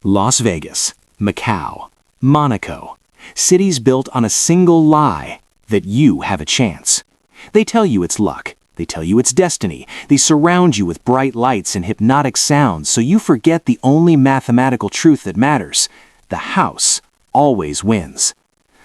Las Vegas, Macau, Monaco. Cities built on a single lie that you have a chance. They tell you it's luck. They tell you it's destiny. They surround you with bright lights and hypnotic sounds so you forget the only mathematical truth that matters. The house always wins.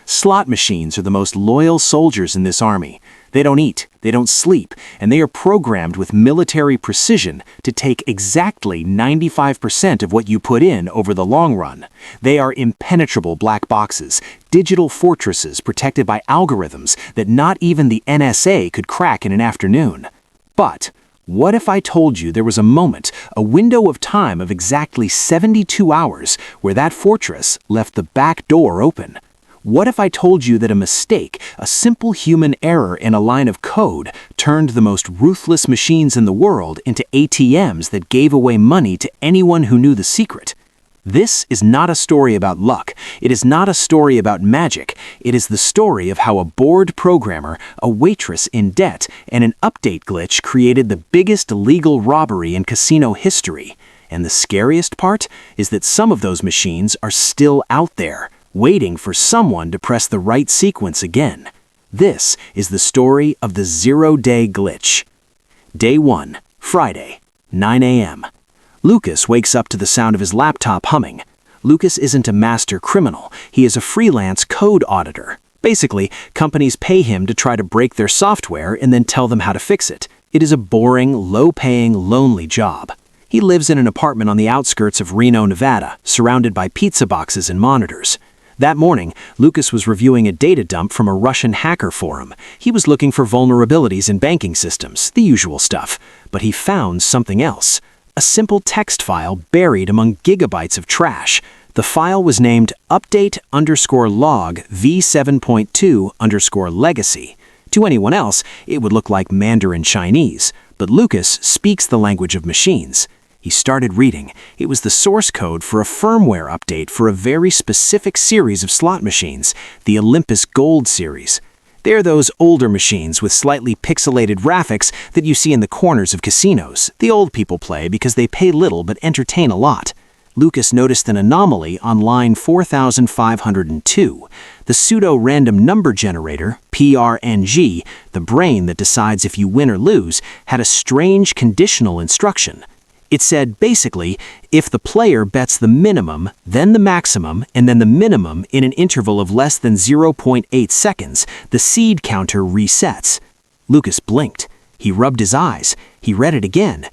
Slot machines are the most loyal soldiers in this army. They don't eat, they don't sleep, and they are programmed with military precision to take exactly 95% of what you put in over the long run. They are impenetrable black boxes, digital fortresses protected by algorithms that not even the NSA could crack in an afternoon. But what if I told you there was a moment, a window of time of exactly 72 hours, where that fortress left the back door open? What if I told you that a mistake, a simple human error in a line of code, turned the most ruthless machines in the world into ATMs that gave away money to anyone who knew the secret? This is not a story about luck. It is not a story about magic. It is the story of how a bored programmer, a waitress in debt, and an update glitch created the biggest legal robbery in casino history. And the scariest part is that some of those machines are still out there, waiting for someone to press the right sequence again. This is the story of the zero-day glitch. Day 1, Friday, 9 a.m. Lucas wakes up to the sound of his laptop humming. Lucas isn't a master criminal. He is a freelance code auditor. Basically, companies pay him to try to break their software and then tell them how to fix it. It is a boring, low-paying, lonely job. He lives in an apartment on the outskirts of Reno, Nevada, surrounded by pizza boxes and monitors. That morning, Lucas was reviewing a data dump from a Russian hacker forum. He was looking for vulnerabilities in banking systems, the usual stuff. But he found something else. A simple text file buried among gigabytes of trash. The file was named update_log v7.2_legacy. To anyone else, it would look like Mandarin Chinese. But Lucas speaks the language of machines. He started reading. It was the source code for a firmware update for a very specific series of slot machines, the Olympus Gold series. They're those older machines with slightly pixelated graphics that you see in the corners of casinos. The old people play because they pay little but entertain a lot. Lucas noticed an anomaly on line 4502. The pseudo-random number generator, PRNG, the brain that decides if you win or lose, had a strange conditional instruction. It said, basically, if the player bets the minimum, then the maximum, and then the minimum in an interval of less than 0.8 seconds, the seed counter resets. Lucas blinked. He rubbed his eyes. He read it again.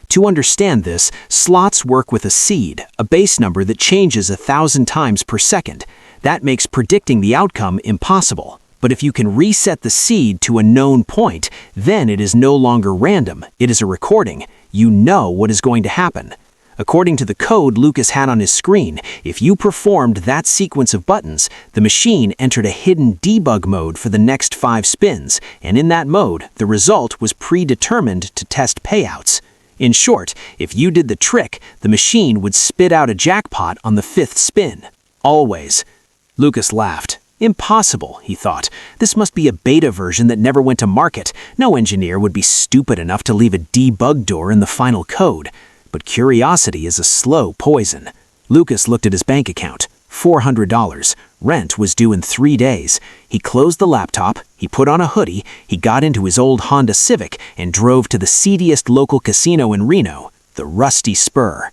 To understand this, slots work with a seed, a base number that changes 1,000 times per second. That makes predicting the outcome impossible. But if you can reset the seed to a known point, then it is no longer random. It is a recording. You know what is going to happen. According to the code Lucas had on his screen, if you performed that sequence of buttons, the machine entered a hidden debug mode for the next 5 spins, and in that mode, the result was predetermined to test payouts. In short, if you did the trick, the machine would spit out a jackpot on the 5th spin. Always. Lucas laughed. Impossible, he thought. This must be a beta version that never went to market. No engineer would be stupid enough to leave a debug door in the final code. But curiosity is a slow poison. Lucas looked at his bank account. $400. Rent was due in 3 days. He closed the laptop, he put on a hoodie, he got into his old Honda Civic and drove to the seediest local casino in Reno, the Rusty Spur.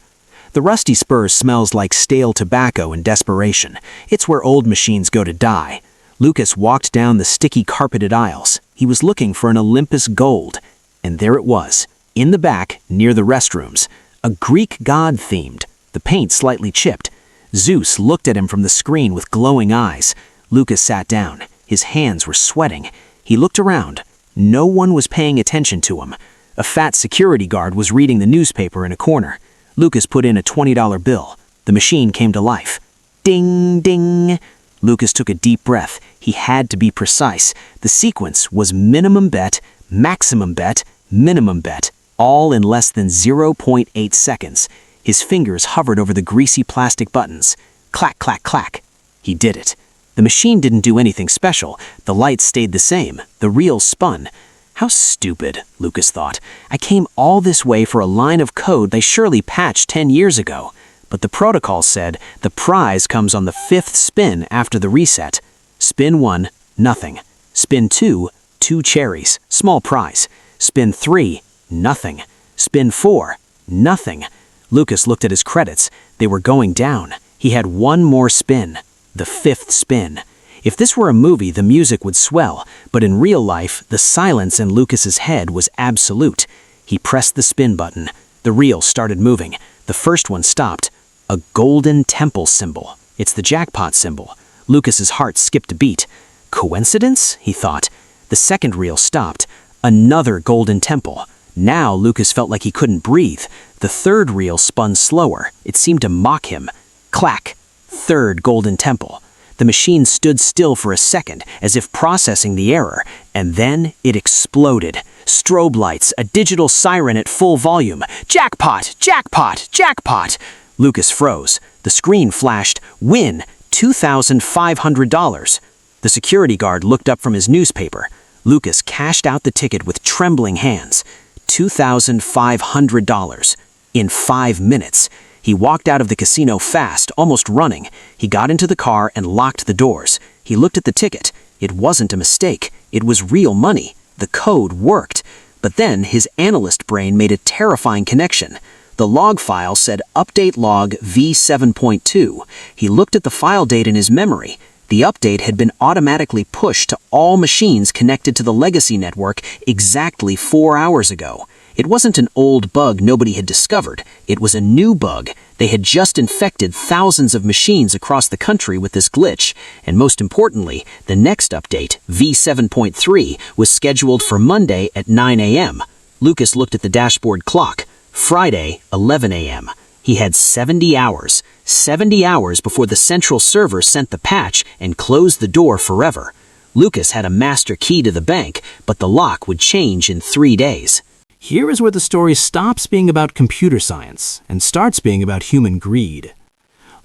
The Rusty Spur smells like stale tobacco and desperation. It's where old machines go to die. Lucas walked down the sticky carpeted aisles. He was looking for an Olympus Gold. And there it was, in the back, near the restrooms. A Greek god themed, the paint slightly chipped. Zeus looked at him from the screen with glowing eyes. Lucas sat down. His hands were sweating. He looked around. No one was paying attention to him. A fat security guard was reading the newspaper in a corner. Lucas put in a $20 bill. The machine came to life. Ding, ding. Lucas took a deep breath. He had to be precise. The sequence was minimum bet, maximum bet, minimum bet, all in less than 0.8 seconds. His fingers hovered over the greasy plastic buttons. Clack, clack, clack. He did it. The machine didn't do anything special. The lights stayed the same. The reel spun. How stupid, Lucas thought. I came all this way for a line of code they surely patched 10 years ago. But the protocol said the prize comes on the 5th spin after the reset. Spin 1, nothing. Spin 2, 2 cherries, small prize. Spin 3, nothing. Spin 4, nothing. Lucas looked at his credits. They were going down. He had one more spin, the 5th spin. If this were a movie, the music would swell, but in real life, the silence in Lucas's head was absolute. He pressed the spin button. The reel started moving. The first one stopped. A golden temple symbol. It's the jackpot symbol. Lucas's heart skipped a beat. Coincidence? He thought. The second reel stopped. Another golden temple. Now Lucas felt like he couldn't breathe. The third reel spun slower. It seemed to mock him. Clack. Third golden temple. The machine stood still for a second, as if processing the error, and then it exploded. Strobe lights, a digital siren at full volume. Jackpot! Jackpot! Jackpot! Lucas froze. The screen flashed, win, $2,500. The security guard looked up from his newspaper. Lucas cashed out the ticket with trembling hands. $2,500. In 5 minutes. He walked out of the casino fast, almost running. He got into the car and locked the doors. He looked at the ticket. It wasn't a mistake. It was real money. The code worked. But then his analyst brain made a terrifying connection. The log file said update log V7.2. He looked at the file date in his memory. The update had been automatically pushed to all machines connected to the legacy network exactly 4 hours ago. It wasn't an old bug nobody had discovered. It was a new bug. They had just infected thousands of machines across the country with this glitch. And most importantly, the next update, V7.3, was scheduled for Monday at 9 a.m. Lucas looked at the dashboard clock. Friday, 11 a.m. He had 70 hours. 70 hours before the central server sent the patch and closed the door forever. Lucas had a master key to the bank, but the lock would change in 3 days. Here is where the story stops being about computer science and starts being about human greed.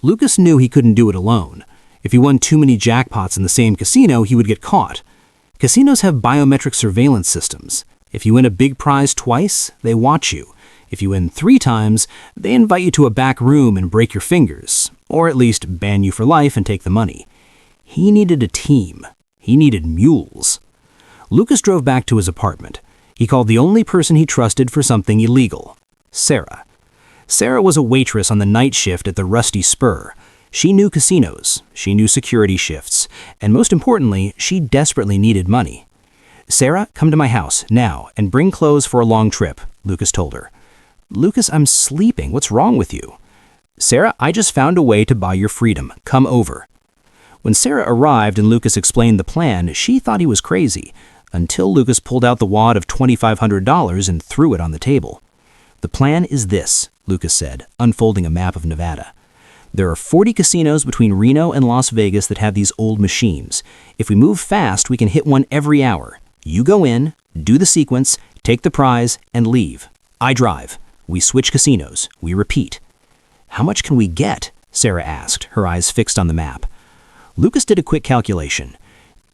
Lucas knew he couldn't do it alone. If he won too many jackpots in the same casino, he would get caught. Casinos have biometric surveillance systems. If you win a big prize twice, they watch you. If you win 3 times, they invite you to a back room and break your fingers, or at least ban you for life and take the money. He needed a team. He needed mules. Lucas drove back to his apartment. He called the only person he trusted for something illegal, Sarah. Sarah was a waitress on the night shift at the Rusty Spur. She knew casinos, she knew security shifts, and most importantly, she desperately needed money. "Sarah, come to my house, now, and bring clothes for a long trip," Lucas told her. "Lucas, I'm sleeping. What's wrong with you?" "Sarah, I just found a way to buy your freedom. Come over." When Sarah arrived and Lucas explained the plan, she thought he was crazy, until Lucas pulled out the wad of $2,500 and threw it on the table. "The plan is this," Lucas said, unfolding a map of Nevada. "There are 40 casinos between Reno and Las Vegas that have these old machines. If we move fast, we can hit one every hour. You go in, do the sequence, take the prize, and leave. I drive. We switch casinos. We repeat." "How much can we get?" Sarah asked, her eyes fixed on the map. Lucas did a quick calculation.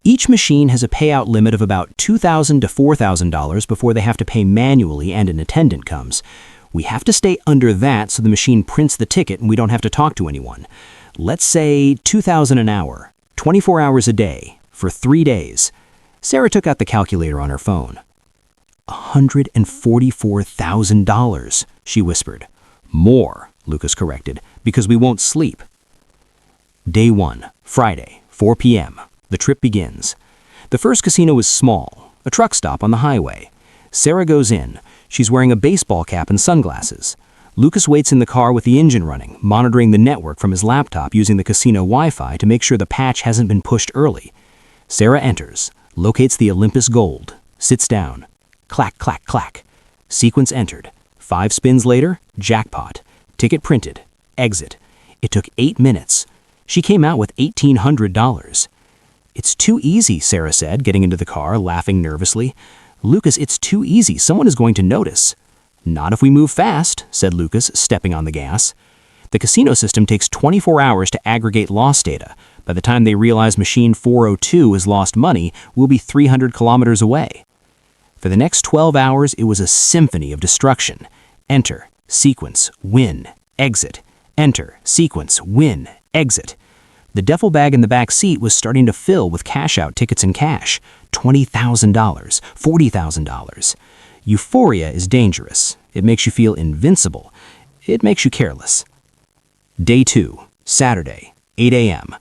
Each machine has a payout limit of about $2,000 to $4,000 before they have to pay manually and an attendant comes. We have to stay under that so the machine prints the ticket and we don't have to talk to anyone. Let's say $2,000 an hour, 24 hours a day, for 3 days. Sarah took out the calculator on her phone. $144,000, she whispered. "More," Lucas corrected, "because we won't sleep." Day 1, Friday, 4 p.m. The trip begins. The first casino is small, a truck stop on the highway. Sarah goes in. She's wearing a baseball cap and sunglasses. Lucas waits in the car with the engine running, monitoring the network from his laptop using the casino Wi-Fi to make sure the patch hasn't been pushed early. Sarah enters, locates the Olympus Gold, sits down. Clack, clack, clack. Sequence entered. 5 spins later, jackpot. Ticket printed. Exit. It took 8 minutes. She came out with $1,800. "It's too easy," Sarah said, getting into the car, laughing nervously. "Lucas, it's too easy. Someone is going to notice." "Not if we move fast," said Lucas, stepping on the gas. The casino system takes 24 hours to aggregate loss data. By the time they realize machine 402 has lost money, we'll be 300 kilometers away. For the next 12 hours, it was a symphony of destruction. Enter, sequence, win, exit. Enter, sequence, win, exit. The duffel bag in the back seat was starting to fill with cash-out tickets and cash. $20,000, $40,000. Euphoria is dangerous. It makes you feel invincible. It makes you careless. Day 2, Saturday, 8 a.m.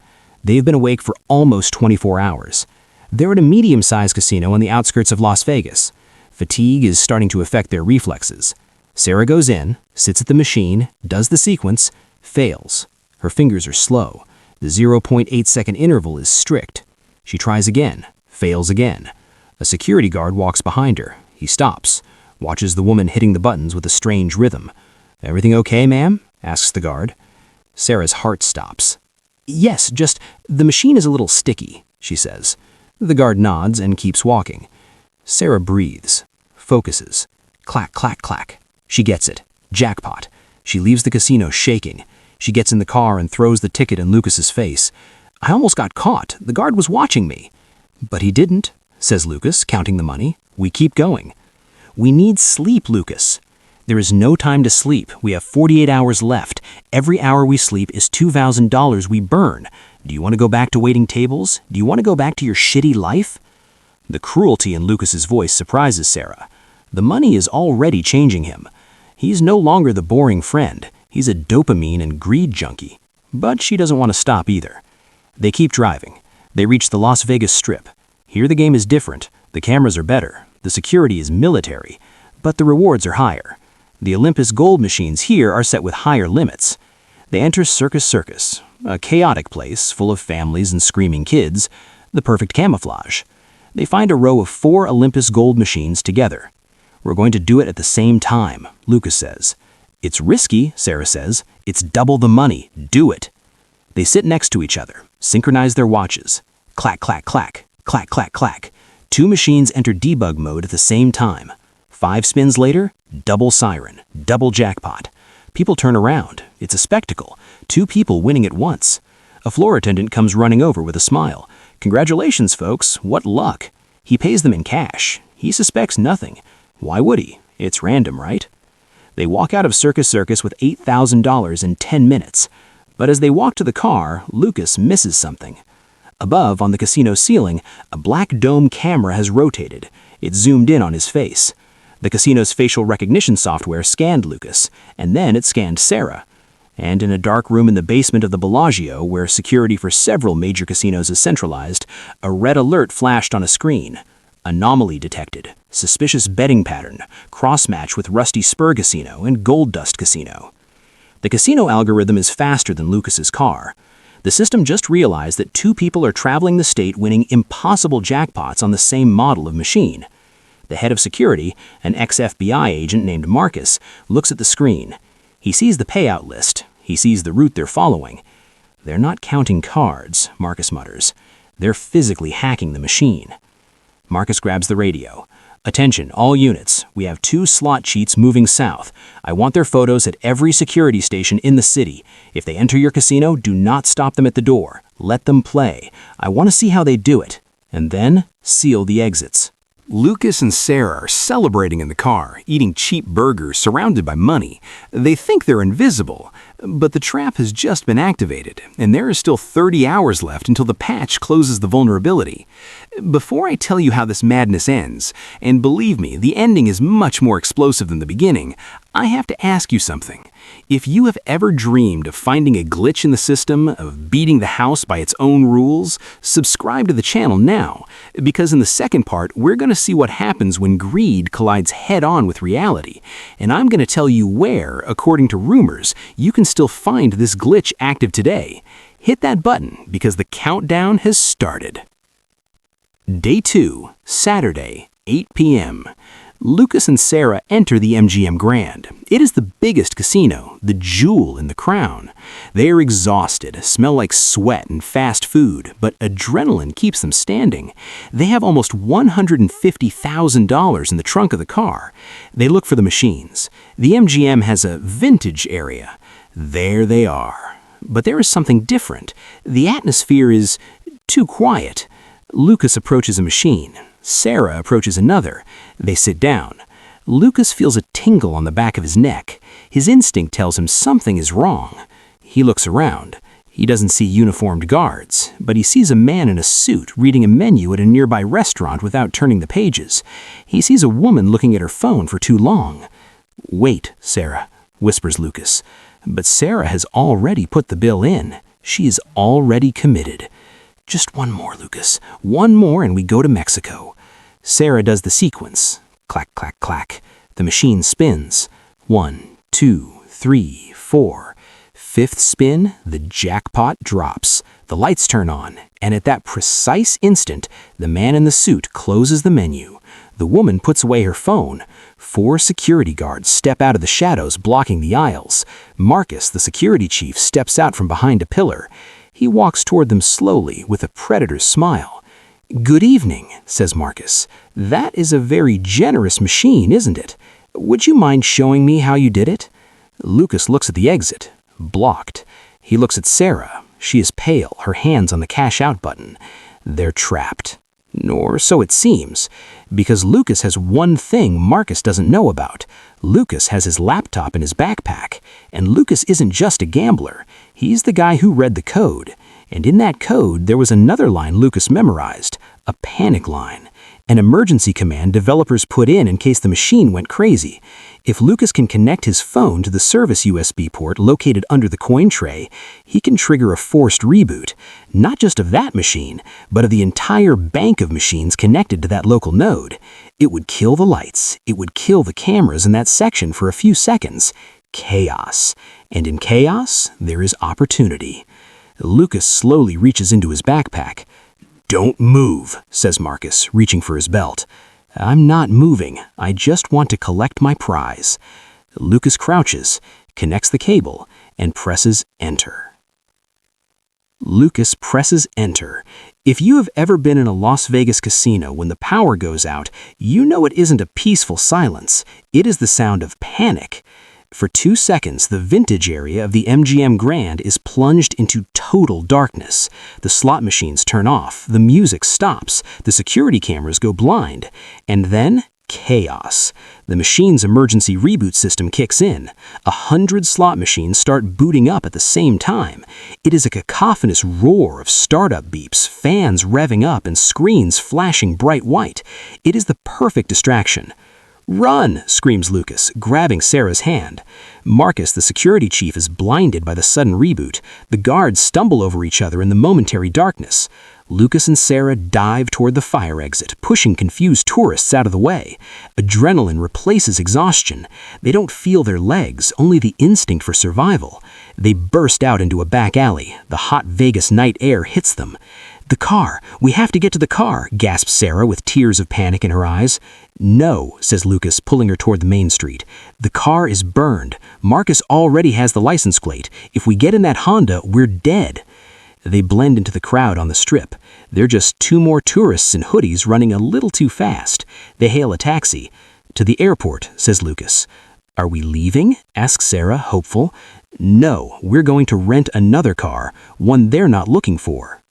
They've been awake for almost 24 hours. They're at a medium-sized casino on the outskirts of Las Vegas. Fatigue is starting to affect their reflexes. Sarah goes in, sits at the machine, does the sequence, fails. Her fingers are slow. The 0.8-second interval is strict. She tries again, fails again. A security guard walks behind her. He stops, watches the woman hitting the buttons with a strange rhythm. "Everything okay, ma'am?" asks the guard. Sarah's heart stops. "Yes, just the machine is a little sticky," she says. The guard nods and keeps walking. Sarah breathes, focuses. Clack, clack, clack. She gets it. Jackpot. She leaves the casino shaking. She gets in the car and throws the ticket in Lucas's face. "I almost got caught. The guard was watching me." "But he didn't," says Lucas, counting the money. "We keep going." "We need sleep, Lucas." "There is no time to sleep. We have 48 hours left. Every hour we sleep is $2,000 we burn. Do you want to go back to waiting tables? Do you want to go back to your shitty life?" The cruelty in Lucas's voice surprises Sarah. The money is already changing him. He's no longer the boring friend. He's a dopamine and greed junkie. But she doesn't want to stop either. They keep driving. They reach the Las Vegas Strip. Here the game is different. The cameras are better. The security is military. But the rewards are higher. The Olympus Gold machines here are set with higher limits. They enter Circus, a chaotic place full of families and screaming kids, the perfect camouflage. They find a row of 4 Olympus Gold machines together. "We're going to do it at the same time," Lucas says. "It's risky," Sarah says. "It's double the money. Do it." They sit next to each other, synchronize their watches. Clack, clack, clack. Clack, clack, clack. 2 machines enter debug mode at the same time. 5 spins later, double siren, double jackpot. People turn around. It's a spectacle. 2 people winning at once. A floor attendant comes running over with a smile. "Congratulations, folks. What luck." He pays them in cash. He suspects nothing. Why would he? It's random, right? They walk out of Circus with $8,000 in 10 minutes. But as they walk to the car, Lucas misses something. Above, on the casino ceiling, a black dome camera has rotated. It zoomed in on his face. The casino's facial recognition software scanned Lucas, and then it scanned Sarah. And in a dark room in the basement of the Bellagio, where security for several major casinos is centralized, a red alert flashed on a screen. Anomaly detected. Suspicious betting pattern. Cross-match with Rusty Spur Casino and Gold Dust Casino. The casino algorithm is faster than Lucas's car. The system just realized that 2 people are traveling the state winning impossible jackpots on the same model of machine. The head of security, an ex-FBI agent named Marcus, looks at the screen. He sees the payout list. He sees the route they're following. "They're not counting cards," Marcus mutters. "They're physically hacking the machine." Marcus grabs the radio. "Attention, all units. We have 2 slot cheats moving south. I want their photos at every security station in the city. If they enter your casino, do not stop them at the door. Let them play. I want to see how they do it. And then seal the exits." Lucas and Sarah are celebrating in the car, eating cheap burgers surrounded by money. They think they're invisible, but the trap has just been activated, and there is still 30 hours left until the patch closes the vulnerability. Before I tell you how this madness ends, and believe me, the ending is much more explosive than the beginning, I have to ask you something. If you have ever dreamed of finding a glitch in the system, of beating the house by its own rules, subscribe to the channel now, because in the second part, we're going to see what happens when greed collides head-on with reality, and I'm going to tell you where, according to rumors, you can still find this glitch active today. Hit that button, because the countdown has started. Day 2, Saturday, 8 p.m. Lucas and Sarah enter the MGM Grand. It is the biggest casino, the jewel in the crown. They are exhausted, smell like sweat and fast food, but adrenaline keeps them standing. They have almost $150,000 in the trunk of the car. They look for the machines. The MGM has a vintage area. There they are. But there is something different. The atmosphere is too quiet. Lucas approaches a machine. Sarah approaches another. They sit down. Lucas feels a tingle on the back of his neck. His instinct tells him something is wrong. He looks around. He doesn't see uniformed guards, but he sees a man in a suit reading a menu at a nearby restaurant without turning the pages. He sees a woman looking at her phone for too long. "Wait, Sarah," whispers Lucas. But Sarah has already put the bill in. She is already committed. "Just one more, Lucas. One more and we go to Mexico." Sarah does the sequence. Clack, clack, clack. The machine spins. 1, 2, 3, 4. Fifth spin, the jackpot drops. The lights turn on, and at that precise instant, the man in the suit closes the menu. The woman puts away her phone. 4 security guards step out of the shadows blocking the aisles. Marcus, the security chief, steps out from behind a pillar. He walks toward them slowly with a predator's smile. "Good evening," says Marcus. "That is a very generous machine, isn't it? Would you mind showing me how you did it?" Lucas looks at the exit. Blocked. He looks at Sarah. She is pale, her hands on the cash out button. They're trapped. Or so it seems, because Lucas has one thing Marcus doesn't know about. Lucas has his laptop in his backpack, and Lucas isn't just a gambler. He's the guy who read the code, and in that code there was another line Lucas memorized, a panic line, an emergency command developers put in case the machine went crazy. If Lucas can connect his phone to the service USB port located under the coin tray, he can trigger a forced reboot, not just of that machine, but of the entire bank of machines connected to that local node. It would kill the lights, it would kill the cameras in that section for a few seconds. Chaos. And in chaos, there is opportunity. Lucas slowly reaches into his backpack. "Don't move," says Marcus, reaching for his belt. "I'm not moving. I just want to collect my prize." Lucas crouches, connects the cable, and presses enter. Lucas presses enter. If you have ever been in a Las Vegas casino when the power goes out, you know it isn't a peaceful silence. It is the sound of panic. For 2 seconds, the vintage area of the MGM Grand is plunged into total darkness. The slot machines turn off, the music stops, the security cameras go blind, and then chaos. The machine's emergency reboot system kicks in. 100 slot machines start booting up at the same time. It is a cacophonous roar of startup beeps, fans revving up, and screens flashing bright white. It is the perfect distraction. "Run!" screams Lucas, grabbing Sarah's hand. Marcus, the security chief, is blinded by the sudden reboot. The guards stumble over each other in the momentary darkness. Lucas and Sarah dive toward the fire exit, pushing confused tourists out of the way. Adrenaline replaces exhaustion. They don't feel their legs, only the instinct for survival. They burst out into a back alley. The hot Vegas night air hits them. "The car! We have to get to the car!" gasps Sarah with tears of panic in her eyes. "No," says Lucas, pulling her toward the main street. "The car is burned. Marcus already has the license plate. If we get in that Honda, we're dead." They blend into the crowd on the strip. They're just 2 more tourists in hoodies running a little too fast. They hail a taxi. "To the airport," says Lucas. "Are we leaving?" asks Sarah, hopeful. "No, we're going to rent another car, one they're not looking for."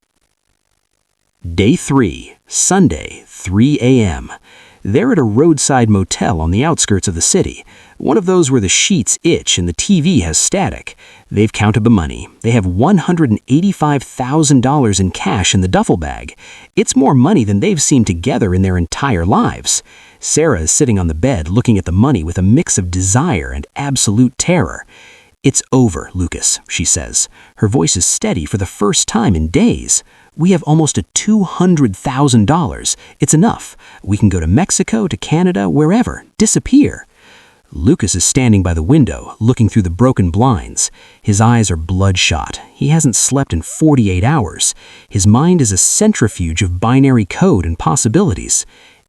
Day 3, Sunday, 3 a.m. They're at a roadside motel on the outskirts of the city, one of those where the sheets itch and the TV has static. They've counted the money. They have $185,000 in cash in the duffel bag. It's more money than they've seen together in their entire lives. Sarah is sitting on the bed looking at the money with a mix of desire and absolute terror. "It's over, Lucas," she says. Her voice is steady for the first time in days. "We have almost $200,000. It's enough. We can go to Mexico, to Canada, wherever. Disappear." Lucas is standing by the window, looking through the broken blinds. His eyes are bloodshot. He hasn't slept in 48 hours. His mind is a centrifuge of binary code and possibilities.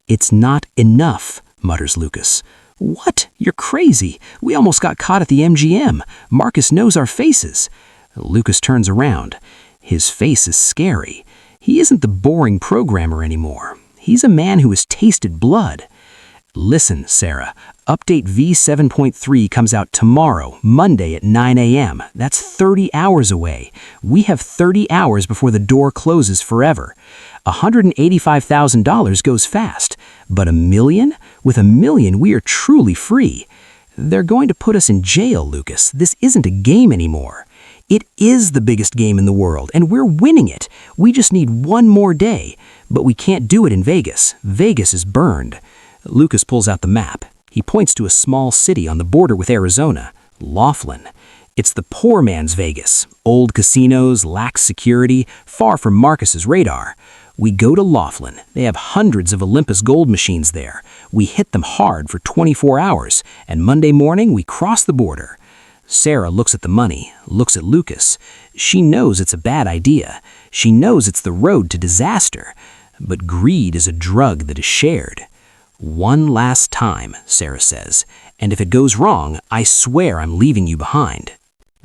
"It's not enough," mutters Lucas. "What? You're crazy. We almost got caught at the MGM. Marcus knows our faces." Lucas turns around. His face is scary. He isn't the boring programmer anymore. He's a man who has tasted blood. "Listen, Sarah, update V7.3 comes out tomorrow, Monday at 9 a.m. That's 30 hours away. We have 30 hours before the door closes forever. $185,000 goes fast, but $1 million? With $1 million, we are truly free. They're going to put us in jail, Lucas. This isn't a game anymore. It is the biggest game in the world, and we're winning it. We just need one more day. But we can't do it in Vegas. Vegas is burned. Lucas pulls out the map. He points to a small city on the border with Arizona, Laughlin. It's the poor man's Vegas. Old casinos, lax security, far from Marcus's radar. We go to Laughlin. They have hundreds of Olympus gold machines there. We hit them hard for 24 hours, and Monday morning we cross the border. Sarah looks at the money, looks at Lucas. She knows it's a bad idea. She knows it's the road to disaster. But greed is a drug that is shared. One last time, Sarah says, and if it goes wrong, I swear I'm leaving you behind.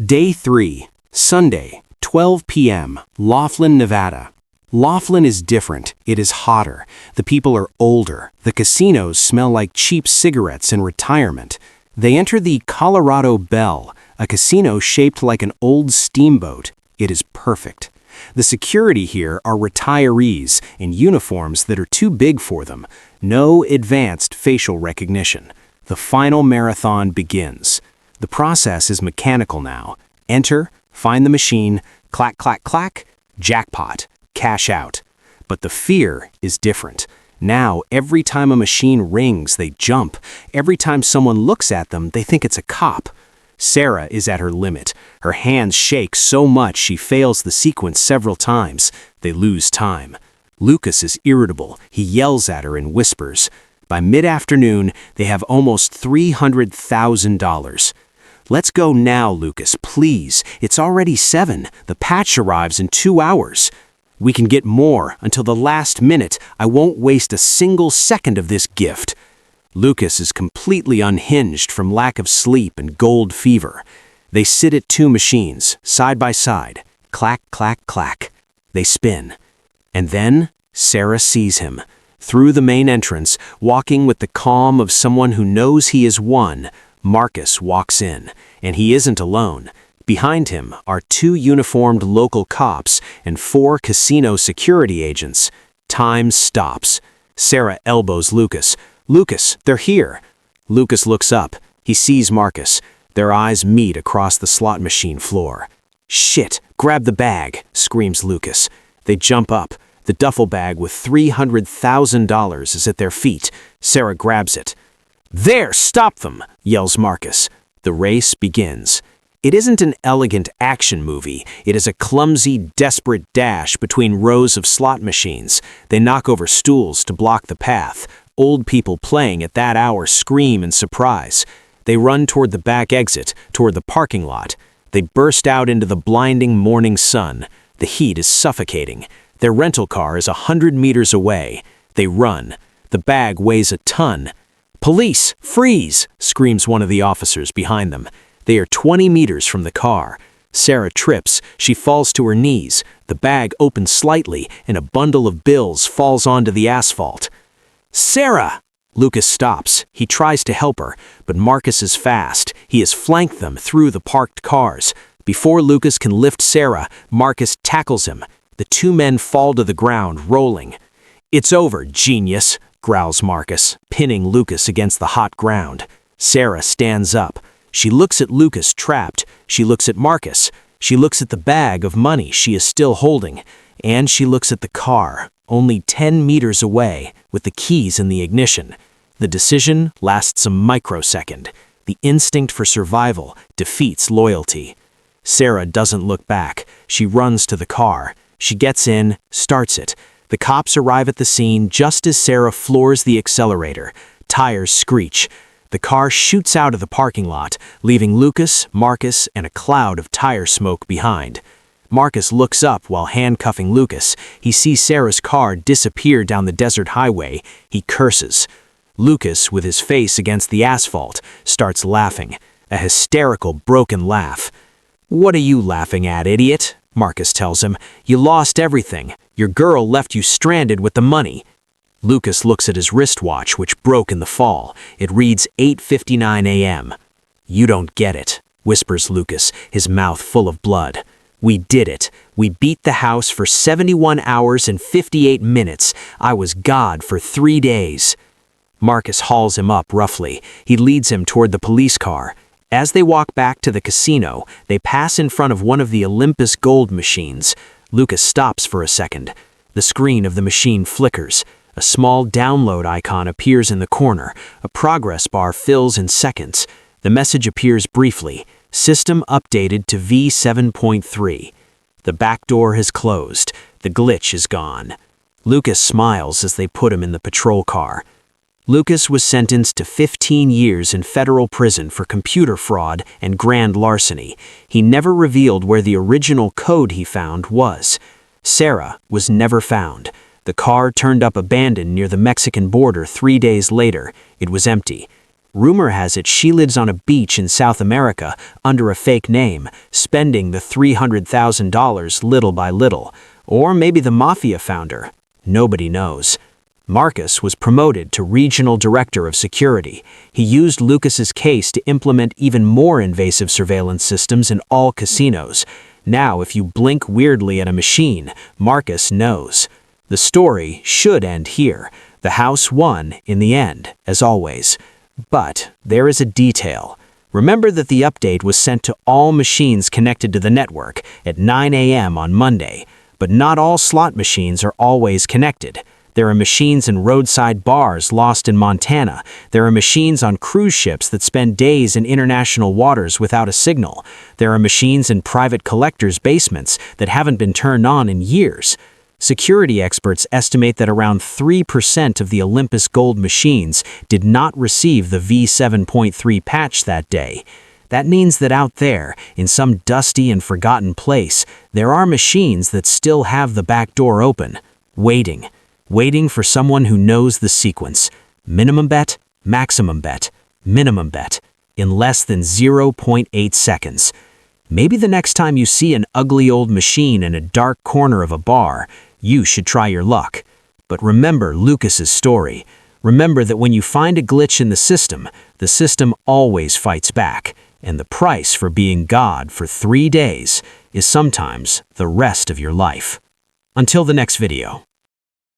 Day 3, Sunday, 12 p.m., Laughlin, Nevada. Laughlin is different. It is hotter. The people are older. The casinos smell like cheap cigarettes and retirement. They enter the Colorado Bell, a casino shaped like an old steamboat. It is perfect. The security here are retirees in uniforms that are too big for them. No advanced facial recognition. The final marathon begins. The process is mechanical now. Enter, find the machine, clack, clack, clack, jackpot, cash out. But the fear is different. Now, every time a machine rings, they jump. Every time someone looks at them, they think it's a cop. Sarah is at her limit. Her hands shake so much she fails the sequence several times. They lose time. Lucas is irritable. He yells at her and whispers. By mid-afternoon, they have almost $300,000. Let's go now, Lucas, please. It's already 7. The patch arrives in 2 hours. We can get more until the last minute. I won't waste a single second of this gift. Lucas is completely unhinged from lack of sleep and gold fever. They sit at 2 machines, side by side. Clack, clack, clack. They spin. And then Sarah sees him. Through the main entrance, walking with the calm of someone who knows he is won, Marcus walks in, and he isn't alone. Behind him are 2 uniformed local cops and 4 casino security agents. Time stops. Sarah elbows Lucas. Lucas, they're here. Lucas looks up. He sees Marcus. Their eyes meet across the slot machine floor. Shit, grab the bag, screams Lucas. They jump up. The duffel bag with $300,000 is at their feet. Sarah grabs it. There, stop them, yells Marcus. The race begins. It isn't an elegant action movie. It is a clumsy, desperate dash between rows of slot machines. They knock over stools to block the path. Old people playing at that hour scream in surprise. They run toward the back exit, toward the parking lot. They burst out into the blinding morning sun. The heat is suffocating. Their rental car is 100 meters away. They run. The bag weighs a ton. Police, freeze, screams one of the officers behind them. They are 20 meters from the car. Sarah trips. She falls to her knees. The bag opens slightly, and a bundle of bills falls onto the asphalt. Sarah! Lucas stops. He tries to help her, but Marcus is fast. He has flanked them through the parked cars. Before Lucas can lift Sarah, Marcus tackles him. The 2 men fall to the ground, rolling. It's over, genius, growls Marcus, pinning Lucas against the hot ground. Sarah stands up. She looks at Lucas trapped. She looks at Marcus. She looks at the bag of money she is still holding. And she looks at the car, only 10 meters away, with the keys in the ignition. The decision lasts a microsecond. The instinct for survival defeats loyalty. Sarah doesn't look back. She runs to the car. She gets in, starts it. The cops arrive at the scene just as Sarah floors the accelerator. Tires screech. The car shoots out of the parking lot, leaving Lucas, Marcus, and a cloud of tire smoke behind. Marcus looks up while handcuffing Lucas. He sees Sarah's car disappear down the desert highway. He curses. Lucas, with his face against the asphalt, starts laughing. A hysterical, broken laugh. "What are you laughing at, idiot?" Marcus tells him. "You lost everything. Your girl left you stranded with the money." Lucas looks at his wristwatch, which broke in the fall. It reads 8:59 a.m. "You don't get it," whispers Lucas, his mouth full of blood. "We did it. We beat the house for 71 hours and 58 minutes. I was God for 3 days. Marcus hauls him up roughly. He leads him toward the police car. As they walk back to the casino, they pass in front of one of the Olympus gold machines. Lucas stops for a second. The screen of the machine flickers. A small download icon appears in the corner. A progress bar fills in seconds. The message appears briefly. System updated to V7.3. The back door has closed. The glitch is gone. Lucas smiles as they put him in the patrol car. Lucas was sentenced to 15 years in federal prison for computer fraud and grand larceny. He never revealed where the original code he found was. Sarah was never found. The car turned up abandoned near the Mexican border 3 days later. It was empty. Rumor has it she lives on a beach in South America under a fake name, spending the $300,000 little by little. Or maybe the mafia found her. Nobody knows. Marcus was promoted to regional director of security. He used Lucas's case to implement even more invasive surveillance systems in all casinos. Now, if you blink weirdly at a machine, Marcus knows. The story should end here. The house won in the end, as always. But there is a detail. Remember that the update was sent to all machines connected to the network at 9 a.m. on Monday. But not all slot machines are always connected. There are machines in roadside bars lost in Montana. There are machines on cruise ships that spend days in international waters without a signal. There are machines in private collectors' basements that haven't been turned on in years. Security experts estimate that around 3% of the Olympus gold machines did not receive the V7.3 patch that day. That means that out there, in some dusty and forgotten place, there are machines that still have the back door open, waiting for someone who knows the sequence. Minimum bet, maximum bet, minimum bet, in less than 0.8 seconds. Maybe the next time you see an ugly old machine in a dark corner of a bar, you should try your luck. But remember Lucas's story. Remember that when you find a glitch in the system always fights back. And the price for being God for 3 days is sometimes the rest of your life. Until the next video.